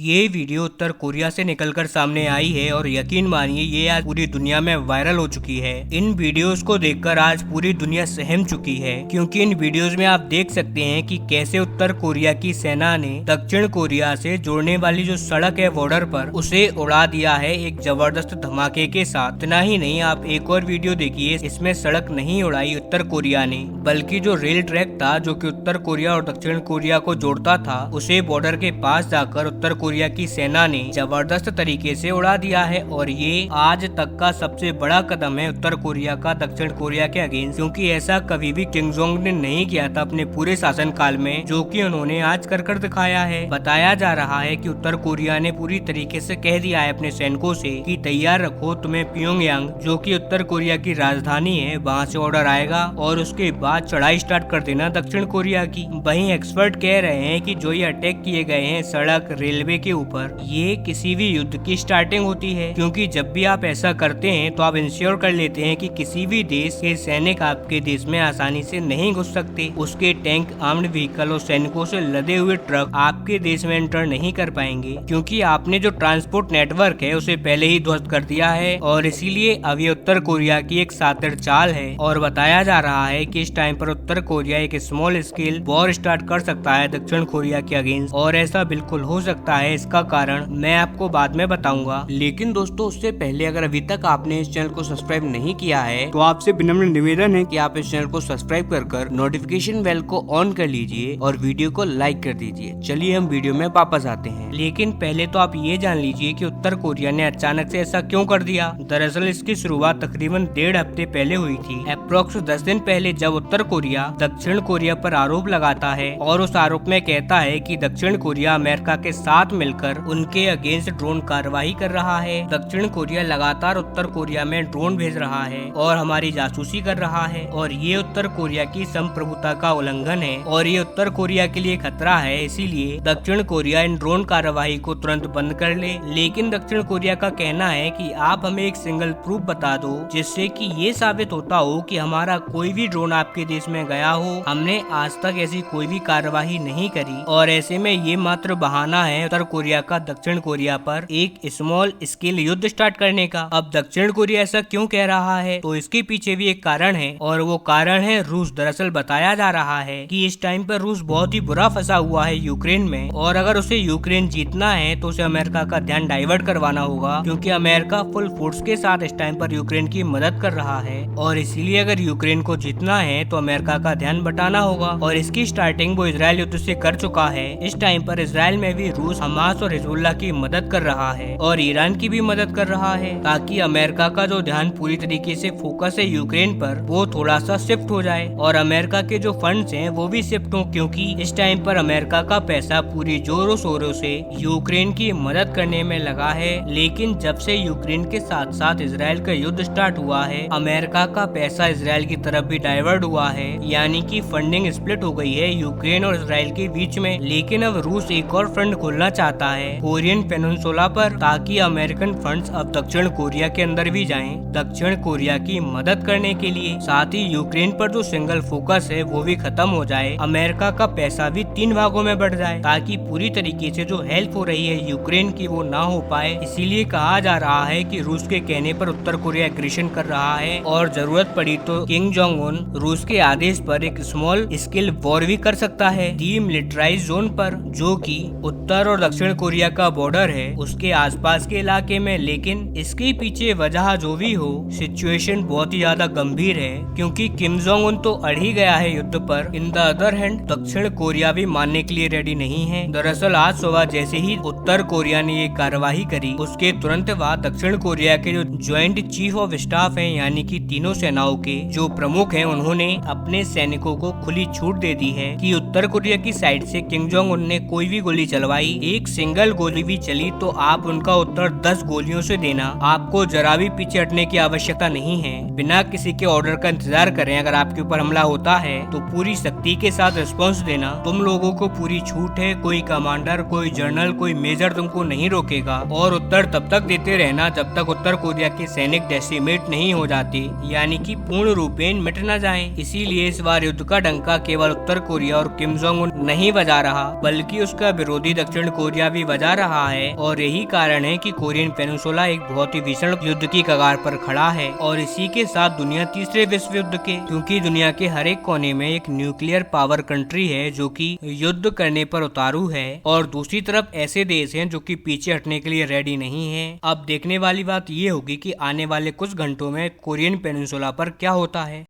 ये वीडियो उत्तर कोरिया से निकलकर सामने आई है और यकीन मानिए ये आज पूरी दुनिया में वायरल हो चुकी है। इन वीडियोस को देखकर आज पूरी दुनिया सहम चुकी है, क्योंकि इन वीडियोस में आप देख सकते हैं कि कैसे उत्तर कोरिया की सेना ने दक्षिण कोरिया से जोड़ने वाली जो सड़क है बॉर्डर पर, उसे उड़ा दिया है एक जबरदस्त धमाके के साथ। इतना ही नहीं, आप एक और वीडियो देखिए, इसमें सड़क नहीं उड़ाई उत्तर कोरिया ने, बल्कि जो रेल ट्रैक था जो कि उत्तर कोरिया और दक्षिण कोरिया को जोड़ता था, उसे बॉर्डर के पास जाकर उत्तर कोरिया की सेना ने जबरदस्त तरीके से उड़ा दिया है। और ये आज तक का सबसे बड़ा कदम है उत्तर कोरिया का दक्षिण कोरिया के अगेंस्ट, क्योंकि ऐसा कभी भी किम जोंग ने नहीं किया था अपने पूरे शासन काल में, जो कि उन्होंने आज कर दिखाया है। बताया जा रहा है कि उत्तर कोरिया ने पूरी तरीके से कह दिया है अपने सैनिकों से कि तैयार रखो, तुम्हें प्योंगयांग जो कि उत्तर कोरिया की राजधानी है, वहाँ से ऑर्डर आएगा और उसके बाद चढ़ाई स्टार्ट कर देना दक्षिण कोरिया की। वहीं एक्सपर्ट कह रहे हैं कि जो ये अटैक किए गए हैं सड़क रेलवे के ऊपर, ये किसी भी युद्ध की स्टार्टिंग होती है, क्योंकि जब भी आप ऐसा करते हैं तो आप इंश्योर कर लेते हैं कि किसी भी देश के सैनिक आपके देश में आसानी से नहीं घुस सकते। उसके टैंक, आर्म्ड व्हीकल और सैनिकों से लदे हुए ट्रक आपके देश में एंटर नहीं कर पाएंगे, क्योंकि आपने जो ट्रांसपोर्ट नेटवर्क है उसे पहले ही ध्वस्त कर दिया है। और इसीलिए अब ये उत्तर कोरिया की एक शातिर चाल है। और बताया जा रहा है कि इस टाइम पर उत्तर कोरिया एक स्मॉल स्केल वॉर स्टार्ट कर सकता है दक्षिण कोरिया के अगेंस्ट, और ऐसा बिल्कुल हो सकता है। इसका कारण मैं आपको बाद में बताऊंगा। लेकिन दोस्तों, उससे पहले अगर अभी तक आपने इस चैनल को सब्सक्राइब नहीं किया है तो आपसे विनम्र निवेदन है कि आप इस चैनल को सब्सक्राइब कर नोटिफिकेशन बेल को ऑन कर लीजिए और वीडियो को लाइक कर दीजिए। चलिए हम वीडियो में वापस आते हैं। लेकिन पहले तो आप ये जान लीजिए कि उत्तर कोरिया ने अचानक से ऐसा क्यों कर दिया। दरअसल इसकी शुरुआत तकरीबन 1.5 हफ्ते पहले हुई थी, अप्रोक्स 10 दिन पहले, जब उत्तर कोरिया दक्षिण कोरिया पर आरोप लगाता है और उस आरोप में कहता है कि दक्षिण कोरिया अमेरिका के साथ मिलकर उनके अगेंस्ट ड्रोन कार्रवाई कर रहा है। दक्षिण कोरिया लगातार उत्तर कोरिया में ड्रोन भेज रहा है और हमारी जासूसी कर रहा है, और ये उत्तर कोरिया की संप्रभुता का उल्लंघन है और ये उत्तर कोरिया के लिए खतरा है। इसीलिए दक्षिण कोरिया इन ड्रोन कार्रवाई को तुरंत बंद कर ले। लेकिन दक्षिण कोरिया का कहना है कि आप हमें एक सिंगल प्रूफ बता दो जिससे कि ये साबित होता हो कि हमारा कोई भी ड्रोन आपके देश में गया हो। हमने आज तक ऐसी कोई भी कार्रवाई नहीं करी, और ऐसे में ये मात्र बहाना है उत्तर कोरिया का दक्षिण कोरिया पर एक स्मॉल स्केल युद्ध स्टार्ट करने का। अब दक्षिण कोरिया ऐसा क्यों कह रहा है, तो इसके पीछे भी एक कारण है, और वो कारण है रूस। दरअसल बताया जा रहा है कि इस टाइम पर रूस बहुत ही बुरा फंसा हुआ है यूक्रेन में, और अगर उसे यूक्रेन जीतना है तो उसे अमेरिका का ध्यान डाइवर्ट करवाना होगा, क्योंकि अमेरिका फुल फोर्स के साथ इस टाइम पर यूक्रेन की मदद कर रहा है। और इसीलिए अगर यूक्रेन को जीतना है तो अमेरिका का ध्यान बटाना होगा, और इसकी स्टार्टिंग वो इजराइल युद्ध से कर चुका है। इस टाइम पर इजराइल में भी रूस हमास और हिजबुल्लाह की मदद कर रहा है और ईरान की भी मदद कर रहा है, ताकि अमेरिका का जो ध्यान पूरी तरीके से फोकस है यूक्रेन पर, वो थोड़ा सा शिफ्ट हो जाए और अमेरिका के जो फंड्स हैं वो भी शिफ्ट हो, क्योंकि इस टाइम पर अमेरिका का पैसा पूरी जोरों शोरों से यूक्रेन की मदद करने में लगा है। लेकिन जब से यूक्रेन के साथ साथ इजराइल का युद्ध स्टार्ट हुआ है, अमेरिका का पैसा इजराइल की तरफ भी डाइवर्ट हुआ है, यानी कि फंडिंग स्प्लिट हो गई है यूक्रेन और इजराइल के बीच में। लेकिन अब रूस एक और फ्रंट खोलना चाहता है कोरियन पेनिनसुला पर, ताकि अमेरिकन फंड्स अब दक्षिण कोरिया के अंदर भी जाएं दक्षिण कोरिया की मदद करने के लिए। साथ ही यूक्रेन पर जो सिंगल फोकस है वो भी खत्म हो जाए, अमेरिका का पैसा भी 3 भागों में बढ़ जाए, ताकि पूरी तरीके से जो हेल्प हो रही है यूक्रेन की वो ना हो पाए। इसीलिए कहा जा रहा है कि रूस के कहने पर उत्तर कोरिया एग्रेशन कर रहा है, और जरूरत पड़ी तो किम जोंग उन रूस के आदेश पर एक स्मॉल स्केल वॉर भी कर सकता है डीमिलिटराइज्ड जोन पर, जो कि उत्तर और दक्षिण कोरिया का बॉर्डर है, उसके आसपास के इलाके में। लेकिन इसके पीछे वजह जो भी हो, सिचुएशन बहुत ही ज्यादा गंभीर है, क्योंकि किम जोंग उन तो अड़ ही गया है युद्ध पर। इन द अदर हैंड दक्षिण कोरिया भी मानने के लिए रेडी नहीं है। दरअसल आज सुबह जैसे ही उत्तर कोरिया ने ये कार्यवाही करी, उसके तुरंत बाद दक्षिण कोरिया के जो ज्वाइंट चीफ ऑफ स्टाफ हैं, यानी कि तीनों सेनाओं के जो प्रमुख हैं, उन्होंने अपने सैनिकों को खुली छूट दे दी है कि उत्तर कोरिया की साइड से किम जोंग उन ने कोई भी गोली चलवाई, एक सिंगल गोली भी चली, तो आप उनका उत्तर 10 गोलियों से देना। आपको जरा भी पीछे हटने की आवश्यकता नहीं है, बिना किसी के ऑर्डर का इंतजार करें। अगर आपके ऊपर हमला होता है तो पूरी सख्ती के साथ रिस्पॉन्स देना। तुम लोगों को पूरी छूट है, कोई कमांडर, कोई जनरल, कोई मेजर तुमको नहीं रोकेगा, और उत्तर तब तक देते रहना जब तक उत्तर कोरिया के सैनिक डेसिमेट नहीं हो जाते, यानी कि पूर्ण रूपेण मिट न जाएं। इसीलिए इस बार युद्ध का डंका केवल उत्तर कोरिया और किम जोंग उन नहीं बजा रहा, बल्कि उसका विरोधी दक्षिण कोरिया कोरिया भी बजा रहा है और यही कारण है कि कोरियन पेनिनसुला एक बहुत ही भीषण युद्ध की कगार पर खड़ा है और इसी के साथ दुनिया तीसरे विश्व युद्ध के, क्योंकि दुनिया के हर एक कोने में एक न्यूक्लियर पावर कंट्री है जो कि युद्ध करने पर उतारू है और दूसरी तरफ ऐसे देश हैं जो कि पीछे हटने के लिए रेडी नहीं है। अब देखने वाली बात ये होगी कि आने वाले कुछ घंटों में कोरियन पेनिनसुला पर क्या होता है।